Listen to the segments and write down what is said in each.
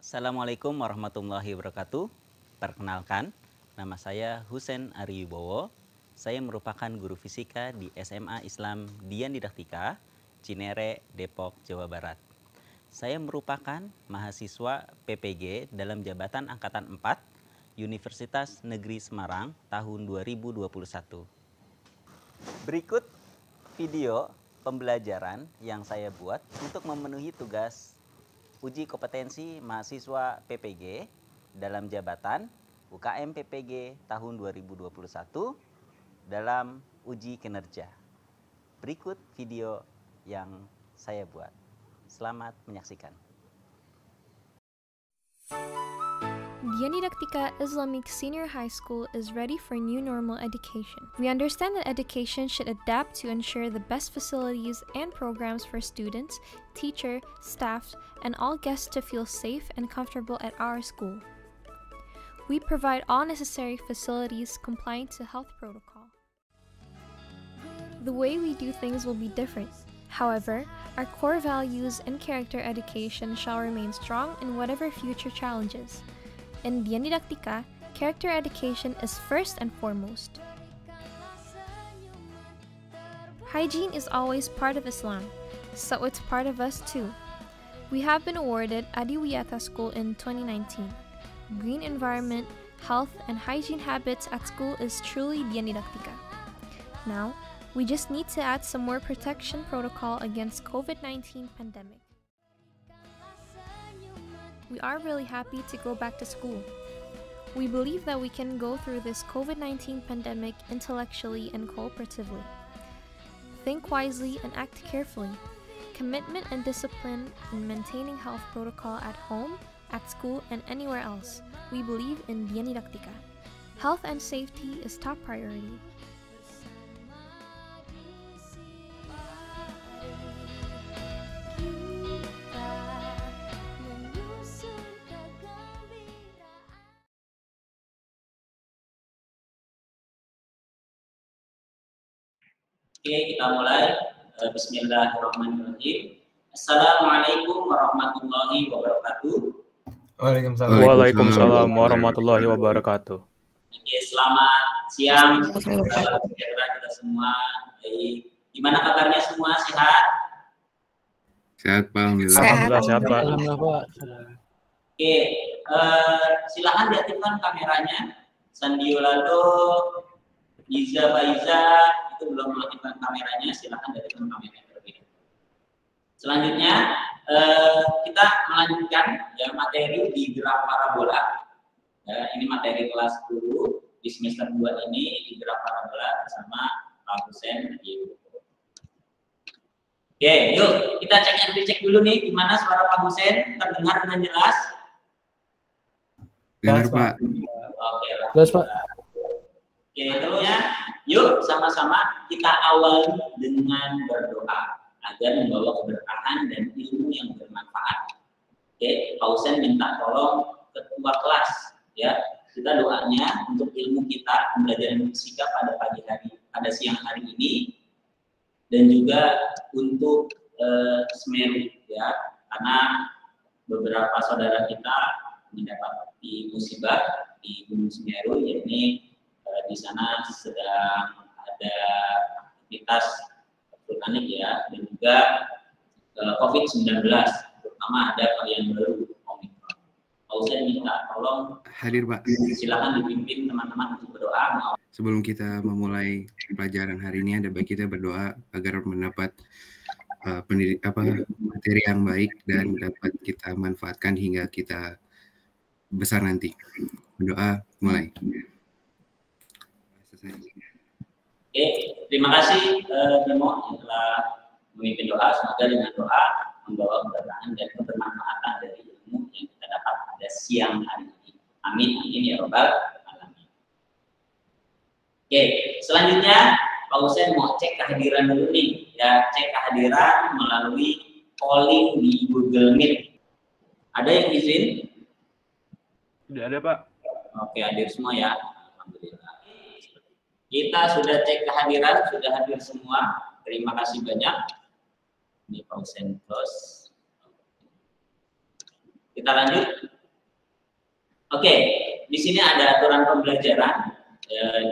Assalamualaikum warahmatullahi wabarakatuh. Perkenalkan, nama saya Husein Ariwibowo. Saya merupakan guru fisika di SMA Islam Dian Didaktika, Cinere, Depok, Jawa Barat. Saya merupakan mahasiswa PPG dalam jabatan Angkatan 4 Universitas Negeri Semarang tahun 2021. Berikut video pembelajaran yang saya buat untuk memenuhi tugas uji kompetensi mahasiswa PPG dalam jabatan UKM PPG tahun 2021 dalam uji kinerja. Berikut video yang saya buat. Selamat menyaksikan. Dian Didaktika Islamic Senior High School is ready for new normal education. We understand that education should adapt to ensure the best facilities and programs for students, teacher, staff, and all guests to feel safe and comfortable at our school. We provide all necessary facilities compliant to health protocol. The way we do things will be different. However, our core values and character education shall remain strong in whatever future challenges. In Dian Didaktika, character education is first and foremost. Hygiene is always part of Islam, so it's part of us too. We have been awarded Adiwiyata School in 2019. Green environment, health, and hygiene habits at school is truly Dian Didaktika. Now, we just need to add some more protection protocol against COVID-19 pandemic. We are really happy to go back to school. We believe that we can go through this COVID-19 pandemic intellectually and cooperatively. Think wisely and act carefully. Commitment and discipline in maintaining health protocol at home, at school, and anywhere else. We believe in Dian Didaktika. Health and safety is top priority. Oke, kita mulai. Bismillahirrahmanirrahim. Assalamualaikum warahmatullahi wabarakatuh. Waalaikumsalam warahmatullahi wabarakatuh. Oke, selamat siang kita semua. Baik. Gimana kabarnya semua? Sehat? Sehat, Pak. Alhamdulillah sehat, Pak. Oke, silakan diaktifkan kameranya. Sandiolado, Iza Faiza itu belum mengaktifkan kameranya, silakan diaktifkan kameranya terlebih dahulu. Selanjutnya kita melanjutkan ya materi di graf parabola. Ya, ini materi kelas 10 di semester 2 ini di graf parabola bersama Pak Husein. Oke, yuk kita cek dulu nih gimana suara Pak Husein, terdengar dengan jelas? Dengar, Pak. Oke, Jelas, Pak. Oke, terusnya yuk sama-sama kita awali dengan berdoa agar membawa keberkahan dan ilmu yang bermanfaat. Oke, Pak Husein minta tolong ketua kelas ya, kita doanya untuk ilmu kita pembelajaran fisika pada pagi hari, pada siang hari ini, dan juga untuk Semeru ya, karena beberapa saudara kita mendapati musibah di Gunung Semeru, yakni di sana sedang ada aktivitas vulkanik ya, dan juga COVID-19, terutama ada varian baru Omicron. Pak Husein minta tolong Hadir, Pak. Silakan dipimpin teman-teman untuk berdoa. Sebelum kita memulai pelajaran hari ini, ada baik kita berdoa agar mendapat materi yang baik dan dapat kita manfaatkan hingga kita besar nanti. Berdoa, mulai. Oke, terima kasih Nemo yang telah memimpin doa. Semoga dengan doa membawa keberkahan dan kebermanfaatan dari ilmu yang kita dapat pada siang hari ini. Amin, amin ya rabbal alamin. Oke, selanjutnya Pak Husein mau cek kehadiran dulu nih, ya, cek kehadiran melalui polling di Google Meet. Ada yang izin? Sudah ada, Pak. Oke, hadir semua ya. Alhamdulillah. Kita sudah cek kehadiran, sudah hadir semua. Terima kasih banyak. Ini Pak Husein close. Kita lanjut. Oke, di sini ada aturan pembelajaran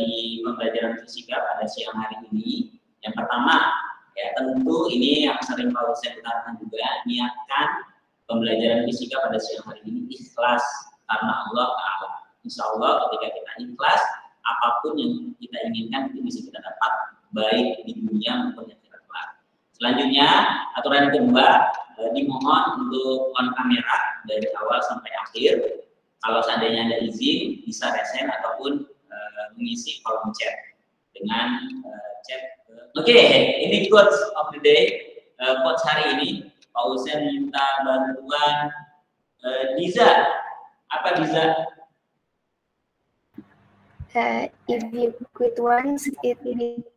di pembelajaran fisika pada siang hari ini. Yang pertama, ya tentu ini yang sering saya utarakan juga, niatkan pembelajaran fisika pada siang hari ini ikhlas karena Allah Ta'ala. Insya Allah ketika kita ikhlas, apapun yang kita inginkan itu bisa kita dapat, baik di dunia maupun yang tidak kelak. Selanjutnya, aturan kedua, dimohon untuk on kamera dari awal sampai akhir. Kalau seandainya ada izin, bisa resen ataupun mengisi kolom chat dengan chat. Oke, ini quotes of the day. Quotes hari ini, Pak Husen minta bantuan Diza. Apa Diza? If you quit once, it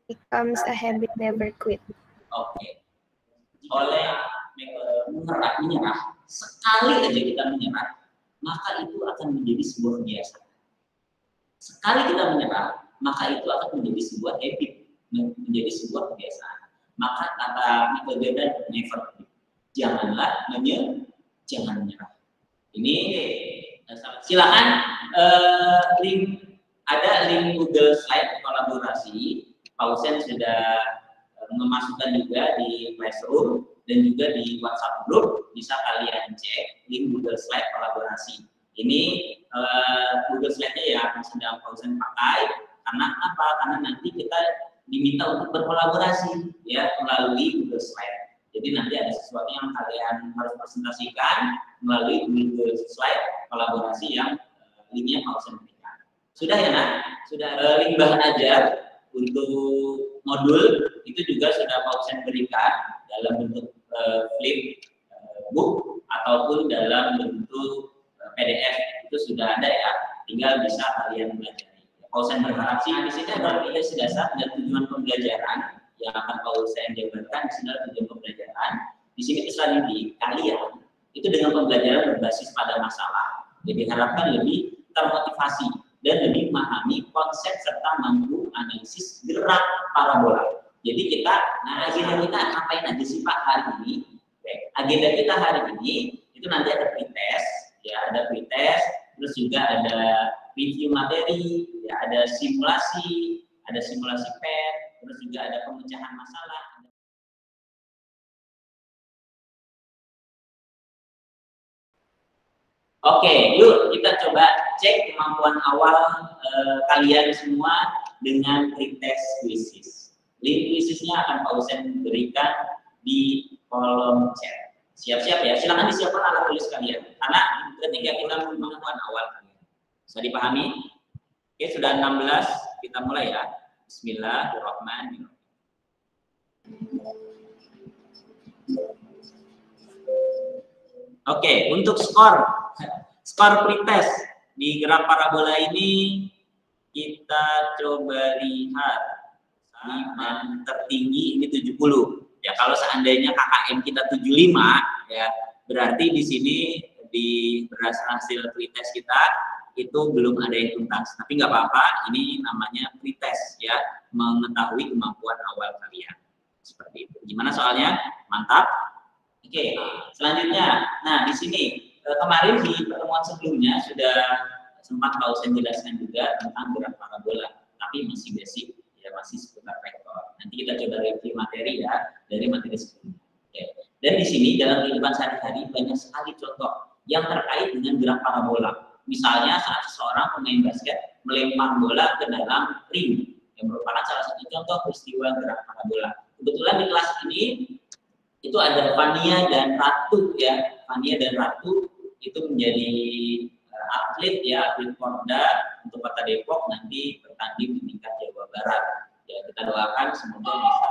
becomes a habit, never quit. Oke. Oleh menyerah, sekali aja kita menyerah, maka itu akan menjadi sebuah kebiasaan. Sekali kita menyerah, maka itu akan menjadi sebuah habit, menjadi sebuah kebiasaan. Maka kata Michael Jordan, never quit. Jangan menyerah. Ini silakan link. Ada link Google Slide kolaborasi. Pak Husen sudah memasukkan juga di Classroom dan juga di WhatsApp group. Bisa kalian cek link Google Slide kolaborasi. Ini Google Slide-nya yang sedang Pak Husen pakai. Karena apa? Karena nanti kita diminta untuk berkolaborasi ya melalui Google Slide. Jadi nanti ada sesuatu yang kalian harus presentasikan melalui Google Slide kolaborasi yang linknya Pak Husen berikan. Sudah ya nak? Sudah link bahan ajar untuk modul itu juga sudah Pak Husen berikan dalam bentuk flip book ataupun dalam bentuk PDF, itu sudah ada ya, tinggal bisa kalian pelajari. Pak Husen berharap sih di sini ada nilai dasar dan tujuan pembelajaran yang akan Pak Husen jabarkan. Di sini ada tujuan pembelajaran. Di sini pesan di kalian itu dengan pembelajaran berbasis pada masalah. Jadi harapkan lebih termotivasi dan lebih memahami konsep serta mampu analisis gerak parabola. Jadi kita, agenda kita ngapain aja sih Pak hari ini? Agenda kita hari ini itu nanti ada pretest, ya ada pretest, terus juga ada review materi, ya ada simulasi PET, terus juga ada pemecahan masalah. Oke, yuk kita coba cek kemampuan awal kalian semua dengan pretest quizzes. Link quizesnya akan Pak Husen berikan di kolom chat. Siap-siap ya, silakan disiapkan alat tulis kalian. Karena ketika kita kemampuan awal kalian. Bisa dipahami? Oke, sudah 16, kita mulai ya. Bismillahirrahmanirrahim. Oke, untuk skor pretest di gerak parabola ini kita coba lihat. Yang tertinggi ini 70. Ya kalau seandainya KKM kita 75 ya, berarti di sini di berdasarkan hasil pretest kita itu belum ada yang tuntas. Tapi nggak apa-apa, ini namanya pretest ya, mengetahui kemampuan awal kalian. Seperti itu. Gimana soalnya? Mantap. Oke, selanjutnya. Nah, di sini kemarin di pertemuan sebelumnya sudah sempat Pak Husen jelaskan juga tentang gerak parabola, tapi masih basic, ya masih seputar vektor. Nanti kita coba review materi ya dari materi sebelumnya. Oke. Dan di sini dalam kehidupan sehari-hari banyak sekali contoh yang terkait dengan gerak parabola. Misalnya saat seseorang pemain basket melempar bola ke dalam ring, yang merupakan salah satu contoh peristiwa gerak parabola. Kebetulan di kelas ini itu ada Fania dan Ratu ya. Fania dan Ratu itu menjadi atlet ya, atlet Porda untuk Kota Depok, nanti bertanding di tingkat Jawa Barat. Ya, kita doakan semoga bisa.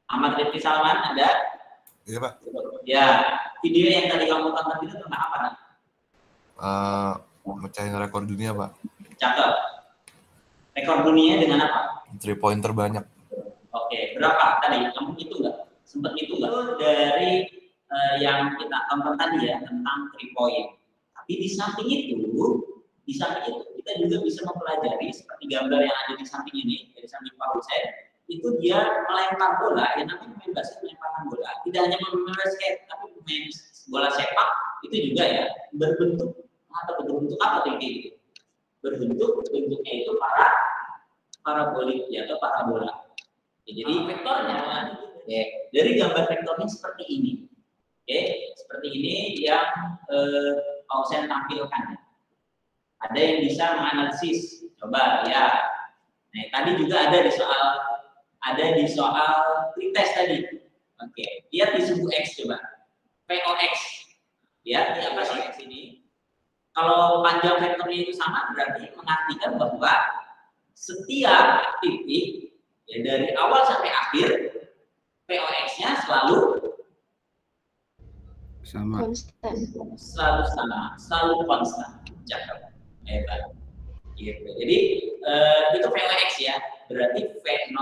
Ahmad Rifki Salman ada? Iya Pak. Ya, video yang tadi kamu tonton itu tentang apa? Mecahin rekor dunia Pak. Cakep. Rekor dunia dengan apa? 3 point terbanyak. Oke, berapa tadi? Kamu hitung nggak? Sempat hitung nggak? Dari yang kita tonton tadi ya tentang 3 point. Tapi di samping itu kita kita juga bisa mempelajari seperti gambar yang ada di samping ini, dari samping Pak Hussein, itu dia melempar bola, yang namanya pemain basket melemparkan bola, tidak hanya pemain basket, tapi pemain bola sepak itu juga ya berbentuk apa kayak gitu, bentuknya itu parabolik ya, atau parabola. Ya, jadi vektornya ya, dari gambar vektornya seperti ini. Oke, seperti ini yang Pak Hussein tampilkan. Ada yang bisa menganalisis, coba ya. Nah, tadi juga ada di soal pretest tadi. Oke, lihat di sumbu X coba. POX. Lihat ini apa sih X ini? Kalau panjang vektornya itu sama, berarti mengartikan bahwa setiap titik ya dari awal sampai akhir POX-nya selalu sama. Selalu konstan. Cakep. Hebat. Gitu. Jadi itu VOX ya. Berarti V0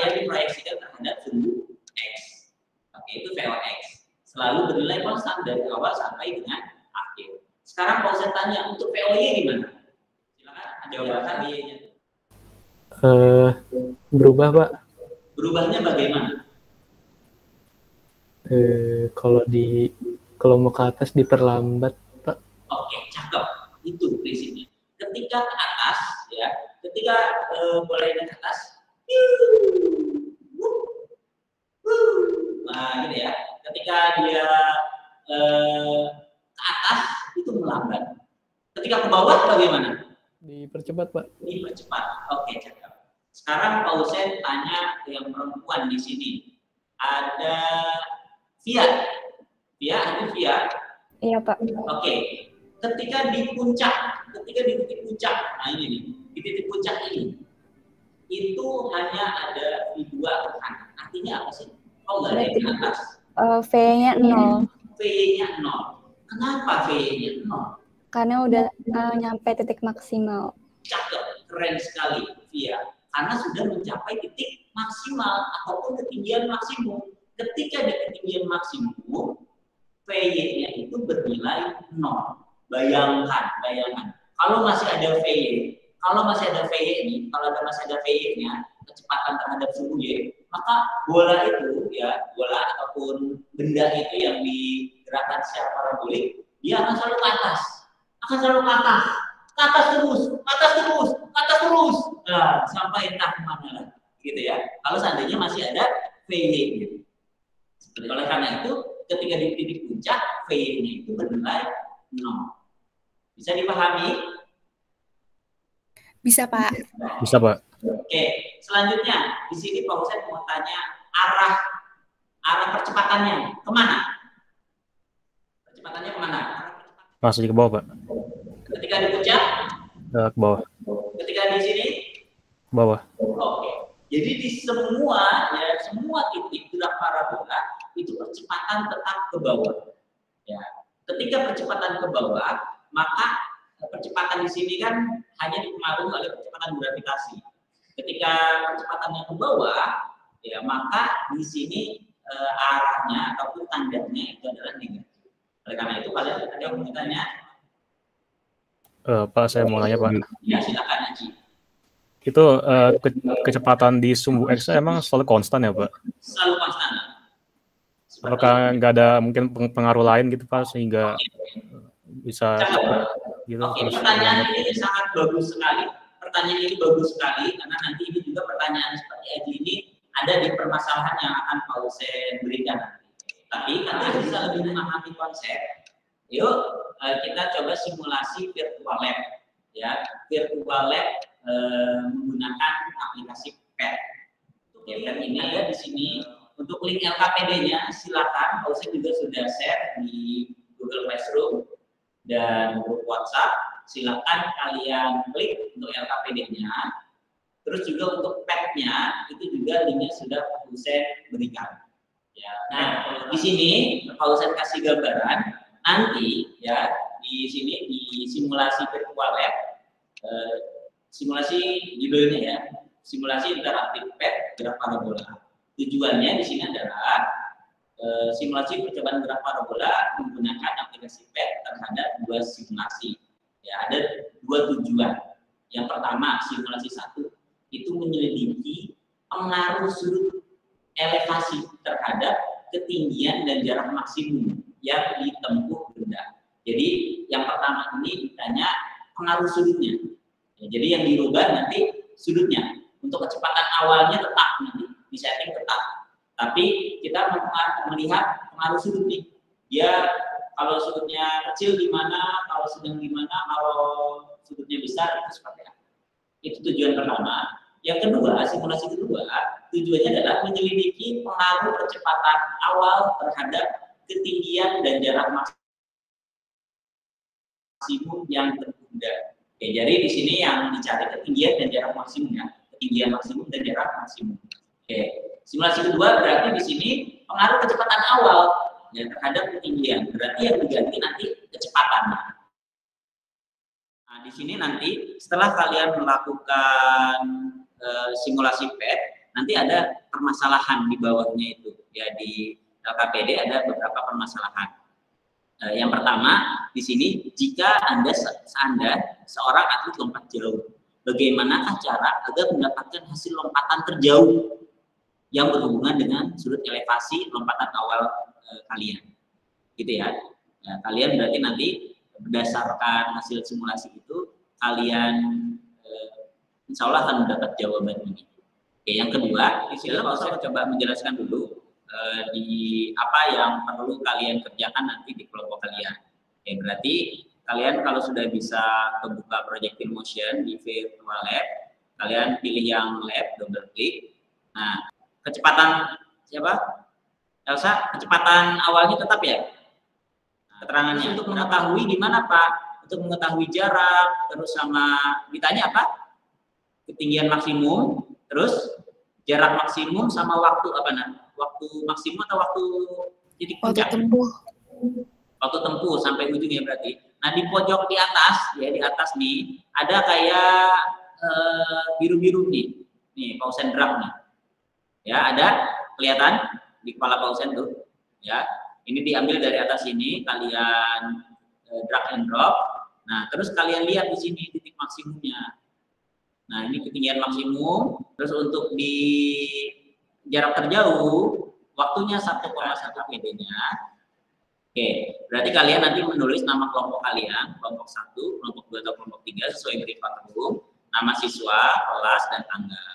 yang diproyeksikan terhadap sumbu X. Oke, itu VOX. Selalu bernilai konstan dari awal sampai dengan akhir. Sekarang kalau saya tanya untuk VOY gimana? Silakan jawaban Y-nya. Berubah, Pak. Berubahnya bagaimana? Kalau mau ke atas diperlambat, Pak. Oke, cakep. Itu prinsipnya. Ketika ke atas, ya, ketika bolanya ke atas, nah gitu ya. Ketika dia ke atas itu melambat. Ketika ke bawah bagaimana? Dipercepat, Pak. Dipercepat. Oke, cakep. Sekarang Pak Hussein tanya ke yang perempuan di sini. Ada Via. Ada Via. Iya, Pak. Oke. Ketika di titik puncak, nah ini nih, di titik puncak ini, itu hanya ada V2 ke kanan. Artinya apa sih? Oh, nggak ada yang di atas. V-nya 0. V-nya 0. Kenapa V-nya 0? Karena udah nyampe titik maksimal. Cakep, keren sekali, Via. Karena sudah mencapai titik maksimal ataupun ketinggian maksimum. Ketika di ketinggian maksimum, VY-nya itu bernilai 0. Bayangkan. Kalau masih ada VY, masih ada VY-nya, kecepatan terhadap suhu Y, maka bola itu ya, bola ataupun benda itu yang digerakkan secara parabolik, dia akan selalu ke atas. Ke atas terus. Nah, sampai entah kemana lagi, gitu ya. Kalau seandainya masih ada VY-nya. Oleh karena itu, ketika di titik puncak, VY-nya itu bernilai 0. Bisa dipahami? Bisa, Pak. Bisa, Pak. Oke, selanjutnya di sini Pak Hussein mau tanya arah percepatannya kemana? Percepatannya kemana? Masih ke bawah, Pak. Ketika di puncak? Ke bawah. Ketika di sini? Ke bawah. Oke. Jadi di semua titik gerak parabola itu percepatan tetap ke bawah. Ya. Ketika percepatan ke bawah, maka percepatan di sini kan hanya dipengaruhi oleh percepatan gravitasi. Ketika percepatannya ke bawah, ya maka di sini arahnya ataupun tandanya itu adalah negatif. Oleh karena itu kalian ada yang mau tanya? Pak, saya mau nanya, Pak. Ya, silakan Aji. Itu kecepatan di sumbu X emang selalu konstan ya, Pak? Selalu konstan. Apakah nggak ada mungkin pengaruh lain gitu, Pak, sehingga bisa gitu? Oke, pertanyaan ini sangat bagus sekali. Pertanyaan ini bagus sekali karena nanti ini juga pertanyaan seperti Aji ini ada di permasalahan yang akan Pak Hussein berikan. Tapi karena bisa lebih memahami konsep, yuk kita coba simulasi virtual lab. Ya, virtual lab menggunakan aplikasi PET. Ya, PET ini ada di sini. Untuk link LKPD-nya silakan, Pak Hussein juga sudah share di Google Classroom dan grup WhatsApp. Silakan kalian klik untuk LKPD-nya. Terus juga untuk PET-nya itu juga linknya sudah Pak Hussein berikan. Ya, nah di sini Pak Hussein kasih gambaran nanti ya di sini di simulasi virtual lab, simulasi judulnya ya, simulasi interaktif PET gerak parabola. Tujuannya di sini adalah simulasi percobaan gerak parabola menggunakan aplikasi PET terhadap dua simulasi. Ya, ada dua tujuan. Yang pertama, simulasi 1 itu menyelidiki pengaruh sudut elevasi terhadap ketinggian dan jarak maksimum yang ditempuh benda. Jadi yang pertama ini ditanya pengaruh sudutnya. Ya, jadi yang dirubah nanti sudutnya. Untuk kecepatan awalnya tetap nanti disetting tetap. Tapi kita melihat pengaruh sudut nih. Dia kalau sudutnya kecil gimana, kalau sedang gimana, kalau sudutnya besar itu seperti apa. Itu tujuan pertama. Yang kedua, simulasi kedua, tujuannya adalah menyelidiki pengaruh kecepatan awal terhadap ketinggian dan jarak maksimum yang tertunda. Oke, jadi di sini yang dicari ketinggian dan jarak maksimumnya, ketinggian maksimum dan jarak maksimum. Oke, simulasi kedua berarti di sini pengaruh kecepatan awal ya, terhadap ketinggian. Berarti yang diganti nanti kecepatannya. Nah, di sini nanti setelah kalian melakukan simulasi PET, nanti ada permasalahan di bawahnya itu. Ya, di LKPD ada beberapa permasalahan. Yang pertama, di sini jika Anda seorang atlet lompat jauh, bagaimanakah cara agar mendapatkan hasil lompatan terjauh yang berhubungan dengan sudut elevasi lompatan awal kalian, gitu ya. Nah, kalian berarti nanti berdasarkan hasil simulasi itu kalian insya Allah akan mendapat jawaban ini. Oke, yang kedua, di sini saya coba menjelaskan dulu di apa yang perlu kalian kerjakan nanti di kelompok kalian. Oke, berarti kalian kalau sudah bisa membuka projectile motion di virtual lab, kalian pilih yang lab, double klik. Nah, kecepatan siapa? Elsa, kecepatan awalnya tetap ya? Nah, keterangannya untuk mengetahui di mana Pak? Untuk mengetahui jarak, terus sama ditanya apa? Ketinggian maksimum, terus jarak maksimum sama waktu apa nah? Waktu maksimum atau waktu titik puncak? Waktu tempuh sampai ujungnya berarti. Nah, di pojok di atas, ya di atas nih, ada kayak biru-biru nih. Nih, pause and drag nih. Ya, ada kelihatan di kepala pause and tuh. Ya, ini diambil dari atas ini, kalian drag and drop. Nah, terus kalian lihat di sini titik maksimumnya. Nah, ini ketinggian maksimum. Terus untuk di jarak terjauh, waktunya 1,1 PD-nya. Oke, berarti kalian nanti menulis nama kelompok kalian, kelompok 1, kelompok 2, atau kelompok 3 sesuai privat room, nama siswa, kelas, dan tanggal.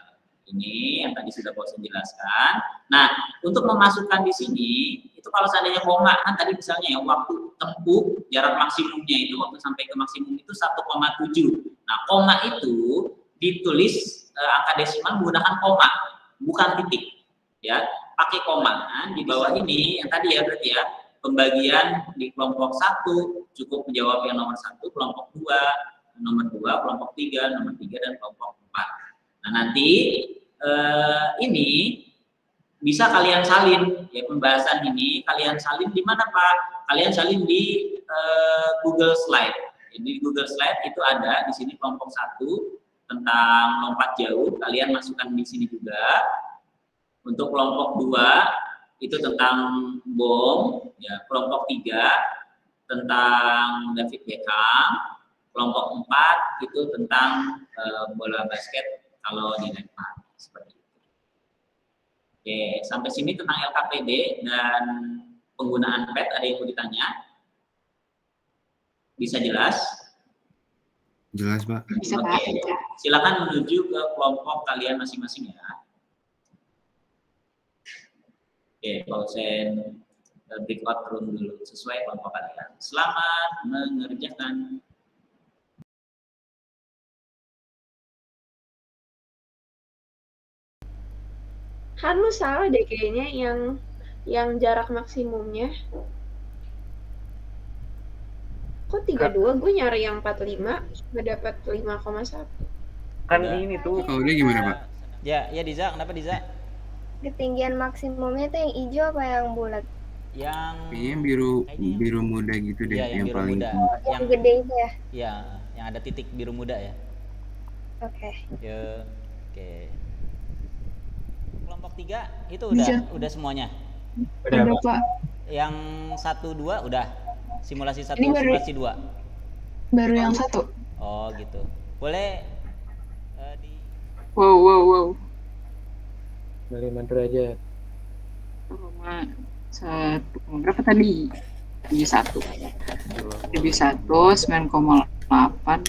Ini yang tadi sudah Bosen jelaskan. Nah, untuk memasukkan di sini, itu kalau seandainya koma, kan tadi misalnya ya, waktu tempuh, jarak maksimumnya itu, waktu sampai ke maksimum itu 1,7. Nah, koma itu ditulis angka desimal menggunakan koma, bukan titik. Ya, pakai koma. Nah, di bawah ini, yang tadi ya berarti ya, pembagian di kelompok 1 cukup menjawab yang nomor 1, kelompok 2, nomor 2, kelompok 3, nomor 3, dan kelompok 4. Nah, nanti ini bisa kalian salin ya, pembahasan ini kalian salin di mana Pak? Kalian salin di Google Slide. Jadi di Google Slide itu ada di sini kelompok 1 tentang lompat jauh, kalian masukkan di sini juga. Untuk kelompok 2 itu tentang bom, ya, kelompok 3 tentang David Beckham, kelompok 4 itu tentang bola basket kalau dilempar, seperti itu. Oke, sampai sini tentang LKPD dan penggunaan PET, ada yang mau ditanya? Bisa jelas? Jelas, Pak. Bisa, Oke, Pak. silakan menuju ke kelompok kalian masing-masing ya. Oke, Pausen breakout room dulu sesuai kelompok kalian. Selamat mengerjakan. Kan lu salah deh kayaknya yang jarak maksimumnya. Kok 32? Gue nyari yang 45 nggak dapat 5,1. Kan ini tuh. Kalau dia gimana, Pak? Ya, Diza, kenapa Diza? Ketinggian maksimumnya itu yang hijau apa yang bulat? Yang Kayaknya biru muda gitu deh, Iya, yang biru paling muda. Yang gede itu ya? Ya, yang ada titik biru muda ya. Oke. Ya, oke. Kelompok 3 itu Bisa. udah semuanya. Udah, Pak. Yang 1 2 udah. Simulasi 1, Ini baru- simulasi 2. Baru yang satu. Oh gitu. Boleh Wow. 5 derajat. 1, berapa tadi? 71. 9,8.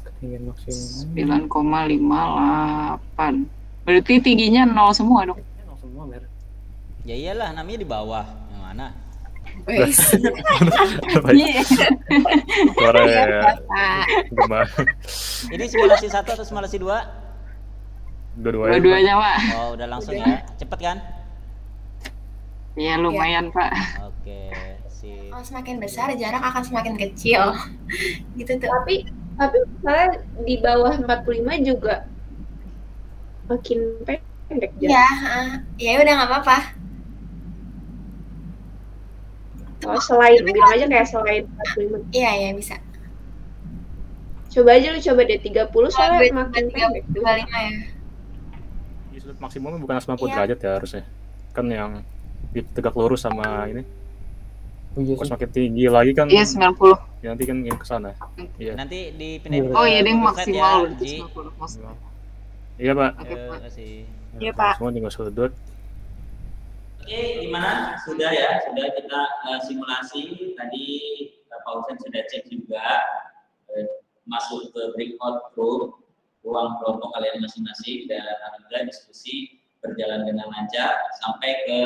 Ketinggian maksimum 9,58. Berarti tingginya 0 semua dong. 0 semua, Mer. Ya iyalah, namanya di bawah. Yang mana? Suara gemar. Ini simulasi 1 atau simulasi 2? Dua-duanya, Pak. Oh, udah langsung ya. Cepet kan? Iya, lumayan, Pak. Oke, sip. Kalau semakin besar, jarak akan semakin kecil. Gitu tuh. Tapi misalnya di bawah 45 juga makin pendek. Iya, ya udah nggak apa-apa. Oh, selain bilang aja kayak selain 45. Iya, bisa. Coba aja lu coba deh 30 soalnya makin pendek. 25 ya. Sudut maksimumnya bukan 90 derajat ya harusnya. Kan yang tegak lurus sama ini. Kalau semakin tinggi lagi kan. Iya, 90. Ya, nanti kan ke sana. Iya. Nanti dipindahin. Oh iya, yang maksimal ya, 90 maksimal. Iya, Pak. Terima kasih. Iya, Pak. Semua tinggal sudut. Oke, gimana? Sudah ya, sudah kita simulasi. Tadi Pak Husen sudah cek juga, masuk ke breakout room, ruang kelompok kalian masing-masing, dan alhamdulillah diskusi berjalan dengan lancar sampai ke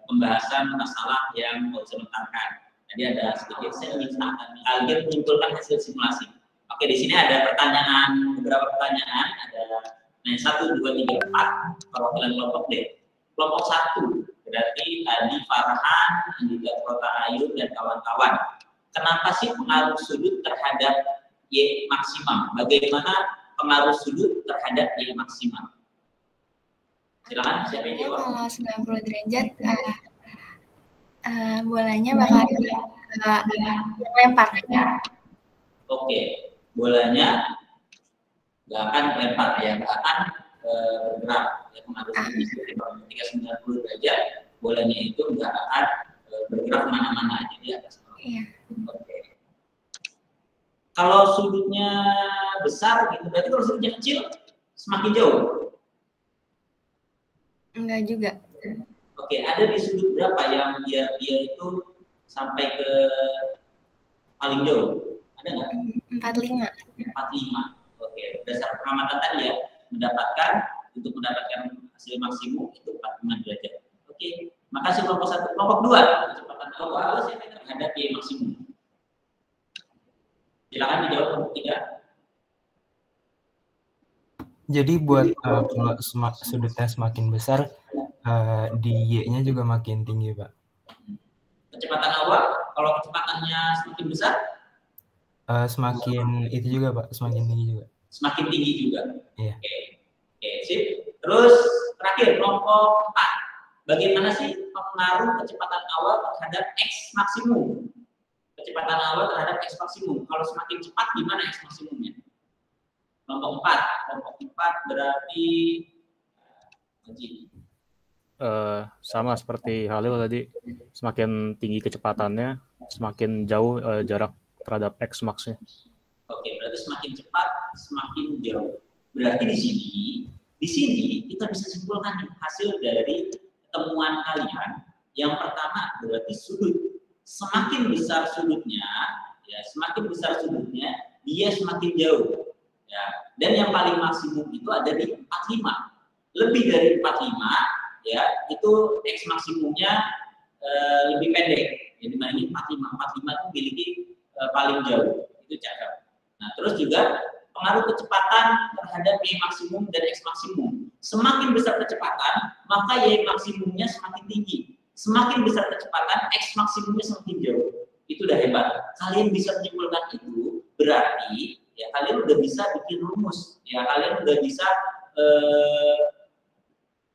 pembahasan masalah yang Pak Husen letakkan. Tadi ada sedikit saya minta kalian menyimpulkan hasil simulasi. Oke, di sini ada pertanyaan, beberapa pertanyaan, ada 1, 2, 3, 4 perwakilan kelompok D. Kelompok 1 berarti tadi Farhan, juga Kota Ayu dan kawan-kawan. Kenapa sih pengaruh sudut terhadap Y maksimum? Bagaimana pengaruh sudut terhadap Y maksimum? Silakan, siapa yang jawab? Kalau 90 derajat, bolanya bakal lempar. Oke, bolanya nggak akan lempar ya, nggak akan bergerak. Ya, pengaruh sudut ketika 90 derajat, bolanya itu nggak akan bergerak kemana-mana, jadi atas bawah. Iya. Oke. Kalau sudutnya besar, gitu, berarti kalau sudutnya kecil semakin jauh. Enggak juga. Oke, ada di sudut berapa yang dia itu sampai ke paling jauh? Ada nggak? 45. 45. Oke, berdasarkan pengamatan tadi ya, untuk mendapatkan hasil maksimum itu 45 derajat. Oke, makasih kelompok 1. Kelompok 2, kecepatan awal saya terhadap Y maksimum. Silakan dijawab kelompok 3. Jadi buat kalau sudutnya semakin besar, di Y-nya juga makin tinggi, Pak. Kecepatan awal, kalau kecepatannya semakin besar? Semakin itu juga, Pak, semakin tinggi juga. Semakin tinggi juga. Iya. Oke, sip. Terus terakhir kelompok 4. Bagaimana sih pengaruh kecepatan awal terhadap X maksimum? Kecepatan awal terhadap X maksimum. Kalau semakin cepat gimana X maksimumnya? Kelompok 4. Kelompok 4 berarti sama seperti Halil tadi, semakin tinggi kecepatannya, semakin jauh jarak terhadap X max-nya. Oke, berarti semakin cepat, semakin jauh. Berarti di sini kita bisa simpulkan hasil dari temuan kalian. Yang pertama berarti sudut. Semakin besar sudutnya, ya semakin besar sudutnya, dia semakin jauh. Ya, dan yang paling maksimum itu ada di 45. Lebih dari 45, ya itu X maksimumnya lebih pendek. Jadi dibandingin 45 itu memiliki paling jauh. Itu cakep. Nah, terus juga pengaruh kecepatan terhadap Y maksimum dan X maksimum. Semakin besar kecepatan, maka Y maksimumnya semakin tinggi. Semakin besar kecepatan, X maksimumnya semakin jauh. Itu udah hebat. Kalian bisa menyimpulkan itu, berarti ya kalian udah bisa bikin rumus. Ya kalian udah bisa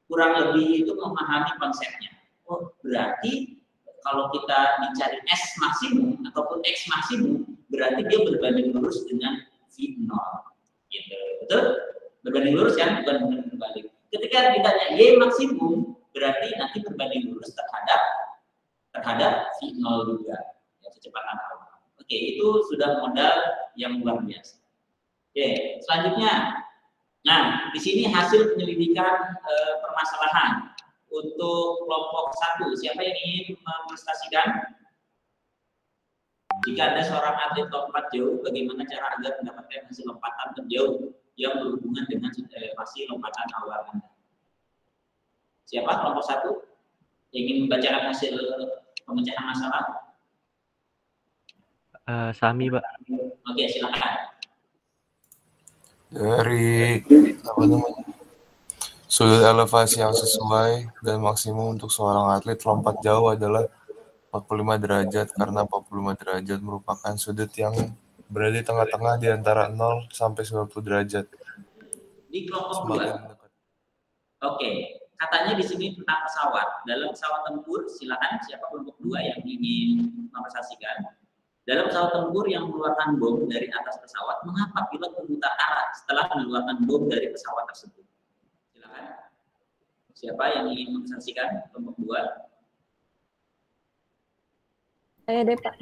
kurang lebih itu memahami konsepnya. Oh, berarti kalau kita dicari S maksimum ataupun X maksimum, berarti dia berbanding lurus dengan V0. Gitu. Betul? Berbanding lurus kan? Bukan berbalik. Ketika ditanya Y maksimum, berarti nanti berbanding lurus terhadap V0 juga. Ya, kecepatan awal. Oke, itu sudah modal yang luar biasa. Oke, selanjutnya, nah di sini hasil penyelidikan permasalahan untuk kelompok 1. Siapa yang ingin memprestasikan? Jika ada seorang atlet lompat jauh, bagaimana cara agar mendapatkan hasil lompatan terjauh yang berhubungan dengan elevasi lompatan awal Anda? Siapa kelompok 1 yang ingin membacakan hasil pemecahan masalah? Sami, Pak. Oke, silakan. Dari apa namanya? Sudut elevasi yang sesuai dan maksimum untuk seorang atlet lompat jauh adalah 45 derajat karena 45 derajat merupakan sudut yang berada di tengah-tengah di antara 0 sampai 90 derajat. Di kelompok 2. Oke, katanya di sini tentang pesawat. Dalam pesawat tempur, silakan siapa kelompok 2 yang ingin mempresentasikan. Dalam pesawat tempur yang mengeluarkan bom dari atas pesawat, mengapa pilot memutar arah setelah mengeluarkan bom dari pesawat tersebut? Silakan. Siapa yang ingin mempresentasikan kelompok 2? Saya deh, Pak.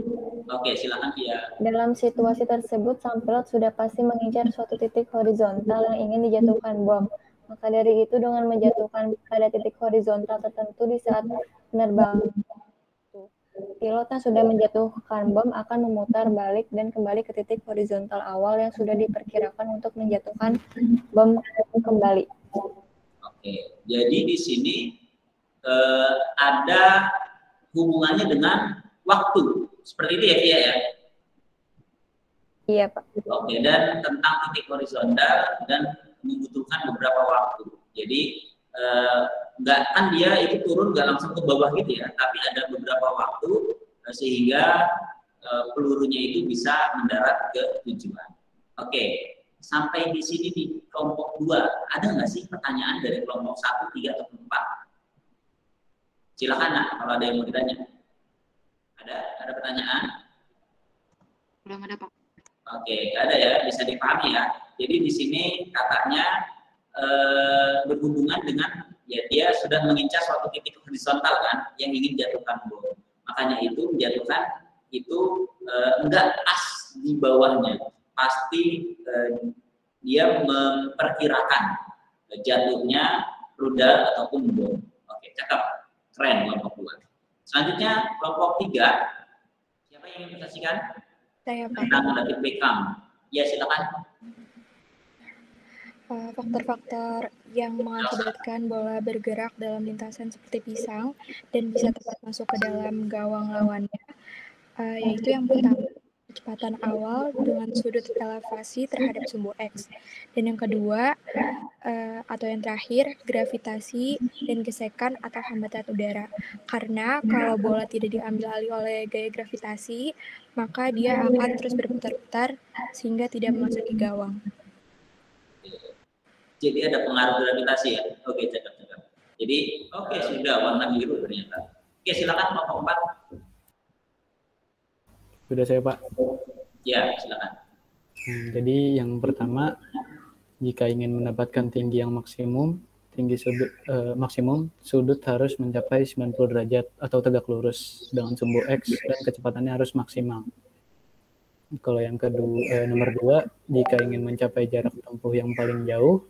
Oke, silakan Kia. Dalam situasi tersebut, sang pilot sudah pasti mengincar suatu titik horizontal yang ingin dijatuhkan bom. Maka dari itu, dengan menjatuhkan pada titik horizontal tertentu di saat penerbangan, pilot yang sudah menjatuhkan bom akan memutar balik dan kembali ke titik horizontal awal yang sudah diperkirakan untuk menjatuhkan bom kembali. Oke, jadi di sini ada hubungannya dengan waktu, seperti itu ya Via ya? Iya Pak. Oke, dan tentang titik horizontal dan membutuhkan beberapa waktu. Jadi nggak kan dia itu turun nggak langsung ke bawah gitu ya, tapi ada beberapa waktu sehingga pelurunya itu bisa mendarat ke tujuan. Oke, sampai di sini di kelompok 2 ada nggak sih pertanyaan dari kelompok 1, 3 atau 4? Silakan nak, kalau ada yang mau ditanya. Ada pertanyaan? Belum ada Pak. Oke, nggak ada ya, bisa dipahami ya. Jadi di sini katanya berhubungan dengan ya dia sudah mengincar suatu titik horizontal kan yang ingin jatuhkan bom. Makanya itu menjatuhkan itu enggak pas di bawahnya. Pasti dia memperkirakan jatuhnya rudal ataupun bom. Oke, cakep. Keren kelompok 2. Selanjutnya kelompok 3. Siapa yang ingin presentasikan? Saya Pak. Tentang David Beckham. Ya, silakan. Faktor-faktor yang mengakibatkan bola bergerak dalam lintasan seperti pisang dan bisa tepat masuk ke dalam gawang lawannya, yaitu yang pertama, kecepatan awal dengan sudut elevasi terhadap sumbu X, dan yang kedua, atau yang terakhir, gravitasi dan gesekan atau hambatan udara. Karena kalau bola tidak diambil alih oleh gaya gravitasi, maka dia akan terus berputar-putar sehingga tidak memasuki gawang. Jadi ada pengaruh gravitasi ya. Oke, cakep. Jadi oke, sudah warna biru ternyata. Oke, silakan kelompok 4. Sudah saya Pak. Ya, silakan. Jadi yang pertama, jika ingin mendapatkan tinggi yang maksimum, maksimum sudut harus mencapai 90 derajat atau tegak lurus dengan sumbu X dan kecepatannya harus maksimal. Kalau yang kedua, nomor 2, jika ingin mencapai jarak tempuh yang paling jauh,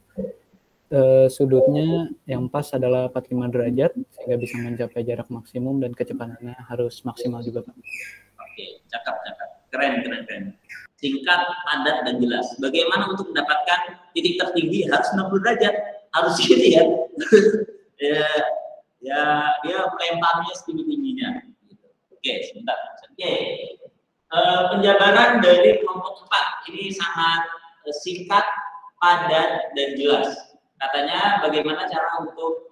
sudutnya yang pas adalah 45 derajat sehingga bisa mencapai jarak maksimum dan kecepatannya harus maksimal juga Pak. Oke, cakep. Keren. Singkat, padat, dan jelas. Bagaimana untuk mendapatkan titik tertinggi harus 90 derajat? Harus gitu ya. ya dia melemparnya setinggi-tingginya. Oke, sebentar. Oke. Penjabaran dari kelompok 4 ini sangat singkat, padat, dan jelas. Katanya bagaimana cara untuk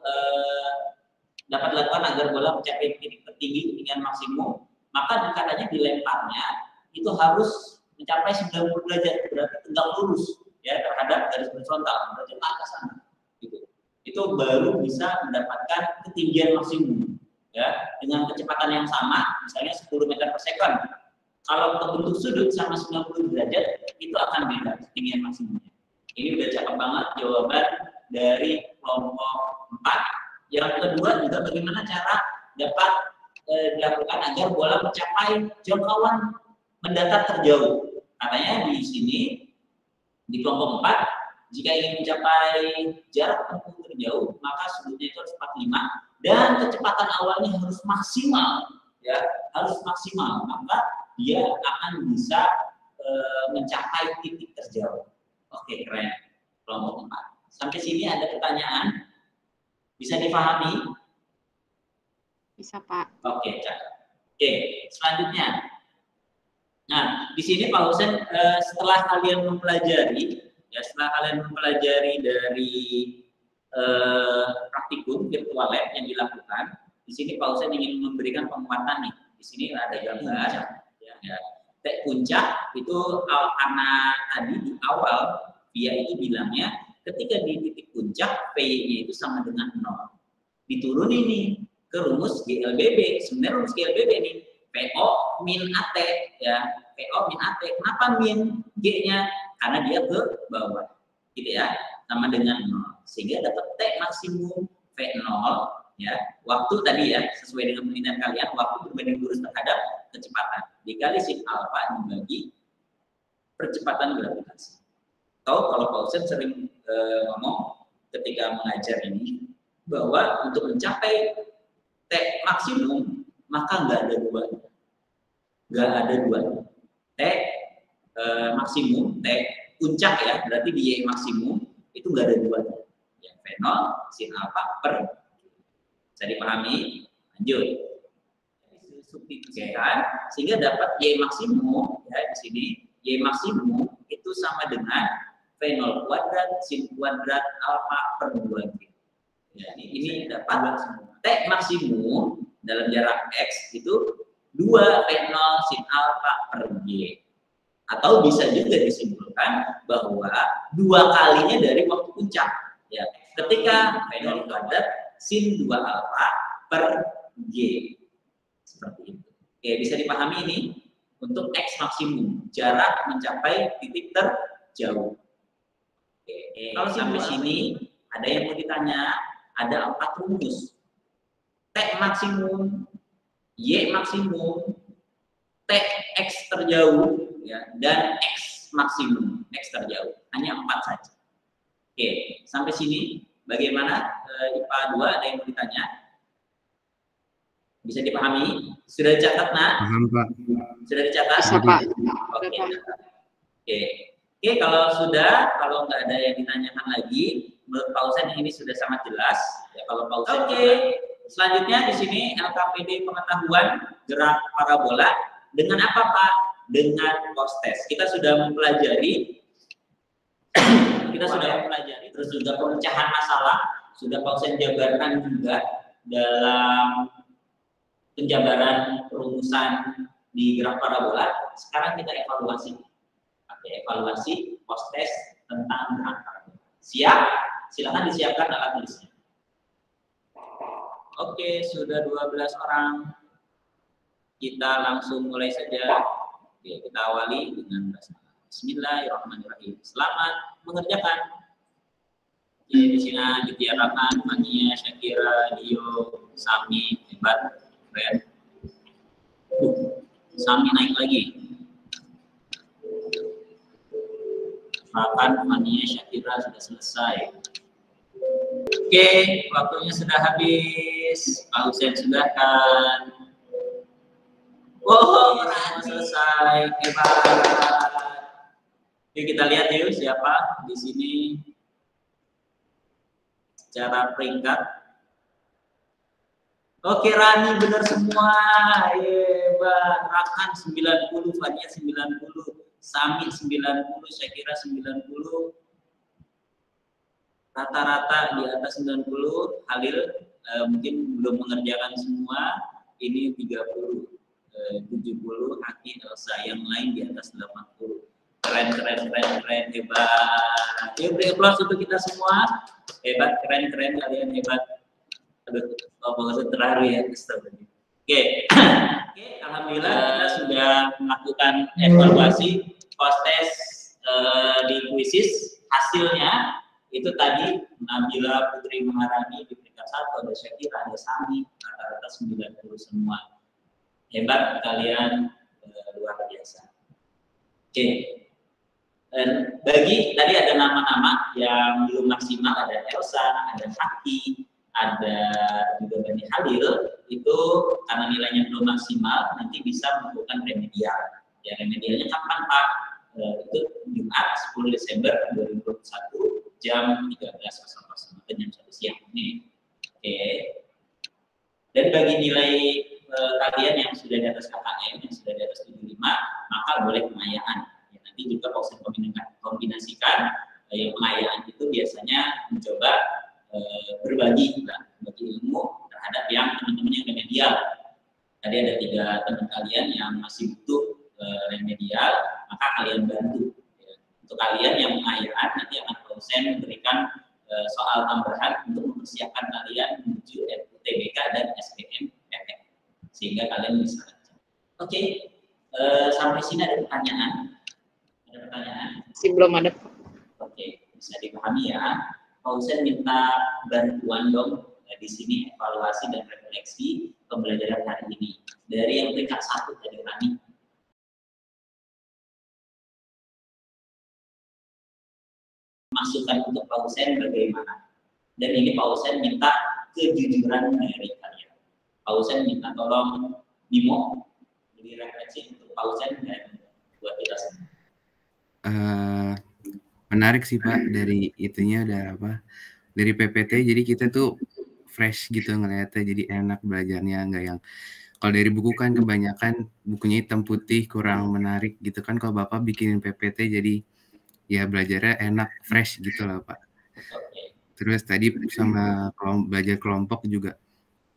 dapat dilakukan agar bola mencapai titik tertinggi dengan maksimum. Maka katanya dilemparnya itu harus mencapai 90 derajat, berarti tegak lurus ya terhadap garis horizontal, berarti ke atas sana. Gitu. Itu baru bisa mendapatkan ketinggian maksimum ya dengan kecepatan yang sama, misalnya 10 meter per second. Kalau bentuk sudut sama 90 derajat, itu akan beda ketinggian maksimumnya. Ini udah cakep banget jawaban dari kelompok 4. Yang kedua juga bagaimana cara dapat dilakukan agar bola mencapai jangkauan mendata terjauh. Katanya di sini di kelompok 4, jika ingin mencapai jarak tempuh terjauh, maka sudutnya itu harus 45 dan kecepatan awalnya harus maksimal, ya, harus maksimal. Maka dia akan bisa mencapai titik terjauh. Oke, keren. Kelompok 4. Sampai sini ada pertanyaan? Bisa dipahami? Bisa, Pak. Oke, cakep. Oke, selanjutnya. Nah, di sini Pak Husen, setelah kalian mempelajari, ya, setelah kalian mempelajari dari praktikum virtual lab yang dilakukan, di sini Pak Husen ingin memberikan penguatan nih. Di sini ada gambar, ya. Tek puncak itu karena tadi di awal dia itu bilangnya ketika di titik puncak P-nya itu sama dengan 0. Diturunin nih ke rumus GLBB. Sebenarnya rumus GLBB nih PO min AT, ya. PO min AT. Kenapa min G-nya? Karena dia ke bawah. Gitu ya. Sama dengan 0. Sehingga dapat T maksimum V0, ya. Waktu tadi ya, sesuai dengan penelitian kalian, waktu berbanding lurus terhadap kecepatan dikali sin alfa dibagi percepatan gravitasi. Atau kalau Pak Husen sering ngomong ketika mengajar ini bahwa untuk mencapai T maksimum maka nggak ada dua. T maksimum, T puncak ya, berarti di Y maksimum itu nggak ada dua. Ya, V0 sin alfa per. Bisa dipahami? Lanjut. Substitusikan sehingga dapat Y maksimum, ya, di sini Y maksimum itu sama dengan V0 kuadrat sin kuadrat alfa per 2G. Ya, ini dapat T maksimum dalam jarak X itu 2 V0 sin alfa per G. Atau bisa juga disimpulkan bahwa 2 kalinya dari waktu puncak. Ya, ketika V0 kuadrat sin 2 alfa per G. Seperti itu. Oke, bisa dipahami ini untuk X maksimum, jarak mencapai titik terjauh. Oke, kalau sampai sini ada yang mau ditanya, ada 4 rumus. T maksimum, Y maksimum, T X terjauh, ya, dan X maksimum, X terjauh. Hanya 4 saja. Oke, sampai sini bagaimana IPA 2 ada yang mau ditanya? Bisa dipahami? Sudah dicatat, Nak? Paham, Pak. Sudah dicatat? Bisa, Pak. Oke. Oke, kalau sudah, kalau nggak ada yang ditanyakan lagi, menurut Pak Husen ini sudah sangat jelas. Ya, kalau Pak Husen. Oke. Selanjutnya di sini LKPD pengetahuan gerak parabola dengan apa, Pak? Dengan post-test. Kita sudah mempelajari, terus juga pemecahan masalah, sudah Pak Husen jabarkan juga dalam penjabaran perumusan di gerak parabola. Sekarang kita evaluasi. Oke, evaluasi post-test tentang gerak parabola. Siap? Silakan disiapkan alat tulisnya. Oke, sudah 12 orang. Kita langsung mulai saja. Oke, kita awali dengan Bismillahirrahmanirrahim. Selamat mengerjakan. Oke, di sini Ditya Rahman, Mania, Syakira, Dio, Sami, hebat. Keren. Sami naik lagi. Bahkan Mania Syakira sudah selesai. Oke, waktunya sudah habis. Pak Husen sudah kan. Oh, selesai. Hebat. Oke, kita lihat yuk siapa di sini secara peringkat. Oke, Rani benar semua. Hebat. Rakan 90, Fania 90, Sami 90, Syakira 90. Rata-rata di atas 90. Halil mungkin belum mengerjakan semua. Ini 30, 70, Haki, Elsa. Yang lain di atas 80. Keren, hebat. Yuk, beri aplaus untuk kita semua. Hebat, keren kalian, hebat. Aduh, ngomong terharu ya. Oke, alhamdulillah kita sudah melakukan evaluasi post-test di kuisis. Hasilnya itu tadi Nabila Putri Maharani di peringkat 1, ada Syakira, ada Sami, rata-rata 90 semua. Hebat kalian, luar biasa. Oke. Dan bagi tadi ada nama-nama yang belum maksimal, ada Elsa, ada Haki, ada juga Bani Halil, itu karena nilainya belum maksimal nanti bisa melakukan remedial. Ya, remedialnya kapan Pak? Itu Jumat 10 Desember 2021 jam 13.00 atau jam 1 siang ini. Oke. Dan bagi nilai kalian yang sudah di atas KKM, yang sudah di atas 75, maka boleh pengayaan. Ya, nanti juga Pausen kombinasikan yang pengayaan itu biasanya mencoba berbagi ilmu terhadap yang teman-teman yang remedial. Tadi ada 3 teman kalian yang masih butuh remedial, maka kalian bantu. Ya. Untuk kalian yang pengayaan nanti akan Pausen memberikan soal tambahan untuk mempersiapkan kalian menuju UTBK dan SBM PTN sehingga kalian bisa. Oke, sampai sini ada pertanyaan? Ada pertanyaan? Belum ada. Oke, bisa dipahami ya. Pausen minta bantuan dong di sini evaluasi dan refleksi pembelajaran hari ini dari yang peringkat 1 dari kami. Masukan untuk Pausen bagaimana? Dan ini Pausen minta kejujuran dari kalian. Pausen minta tolong Bimo beri refleksi untuk Pausen dan buat kita semua. Menarik sih Pak, dari itunya ada apa? Dari PPT, jadi kita tuh fresh gitu ngeliatnya, jadi enak belajarnya, nggak yang kalau dari buku kan kebanyakan bukunya hitam putih kurang menarik gitu kan. Kalau Bapak bikinin PPT jadi ya belajarnya enak, fresh gitu lah Pak. Terus tadi sama belajar kelompok juga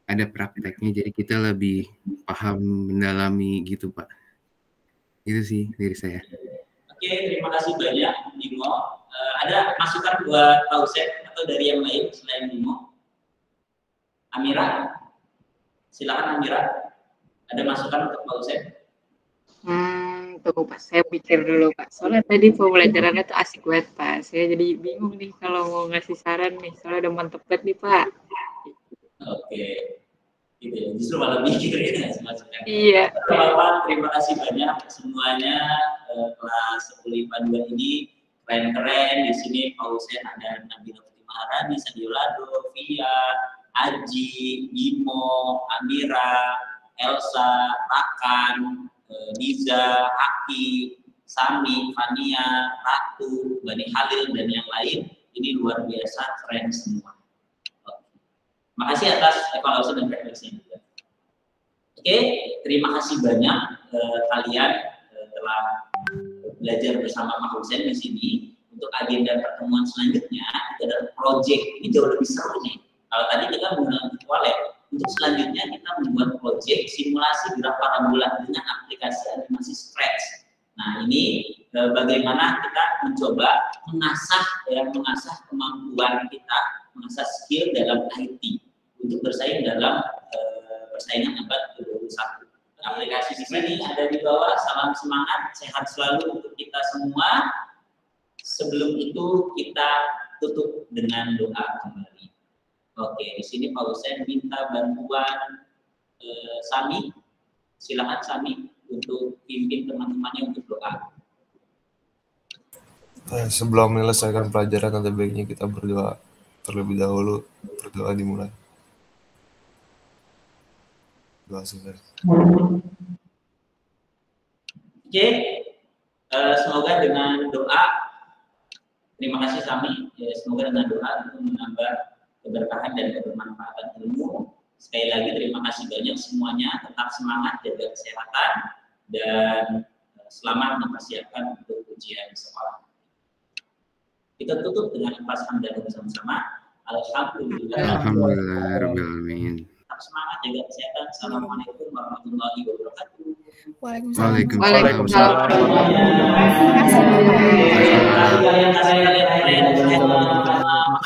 ada prakteknya, jadi kita lebih paham mendalami gitu Pak. Itu sih dari saya. Oke, terima kasih banyak Bimo. Ada masukan buat Pausen atau dari yang lain selain Bimo? Amira, silakan Amira. Ada masukan untuk Pausen? Tunggu Pak, saya pikir dulu Pak. Soalnya tadi pembelajarannya tuh asik banget Pak. Saya jadi bingung nih kalau mau ngasih saran nih. Soalnya udah mantep banget nih Pak. Oke, gitu ya. Justru malah mikir ya masukan. Iya. Bapak, terima kasih banyak semuanya. Kelas 10 IPA 2 ini keren-keren. Di sini Pausen ada Nabila Maharani, Sadio Lado, Via, Aji, Bimo, Amira, Elsa, Rakan, Niza, Haki, Sami, Fania, Ratu, Bani Halil, dan yang lain. Ini luar biasa, keren semua. Makasih atas evaluasi dan refleksi juga. Oke, terima kasih banyak kalian telah belajar bersama Pak Husen di sini. Untuk agenda pertemuan selanjutnya itu adalah project. Ini jauh lebih seru nih. Kalau tadi kita menggunakan virtual lab, untuk selanjutnya kita membuat project simulasi gerak parabola dengan aplikasi animasi Scratch. Nah, ini bagaimana kita mencoba mengasah kemampuan kita, mengasah skill dalam IT untuk bersaing dalam persaingan abad ke-21. Aplikasi di sini ada di bawah. Salam semangat, sehat selalu untuk kita semua. Sebelum itu kita tutup dengan doa kembali. Oke, di sini Pak Husen minta bantuan Sami. Silakan Sami untuk pimpin teman-temannya untuk doa. Sebelum menyelesaikan pelajaran, ada baiknya kita berdoa terlebih dahulu. Berdoa dimulai. Doa selesai. Oke, semoga dengan doa, terima kasih Sami. Ya, semoga dengan doa itu menambah keberkahan dan kebermanfaatan ilmu. Sekali lagi terima kasih banyak semuanya. Tetap semangat, jaga kesehatan, dan selamat mempersiapkan untuk ujian sekolah. Kita tutup dengan lafaz hamdalah bersama-sama. Alhamdulillah. Alhamdulillah. Tetap semangat, jaga kesehatan. Assalamualaikum warahmatullahi wabarakatuh. Waalaikumsalam.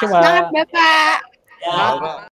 Semangat Bapak. Ya.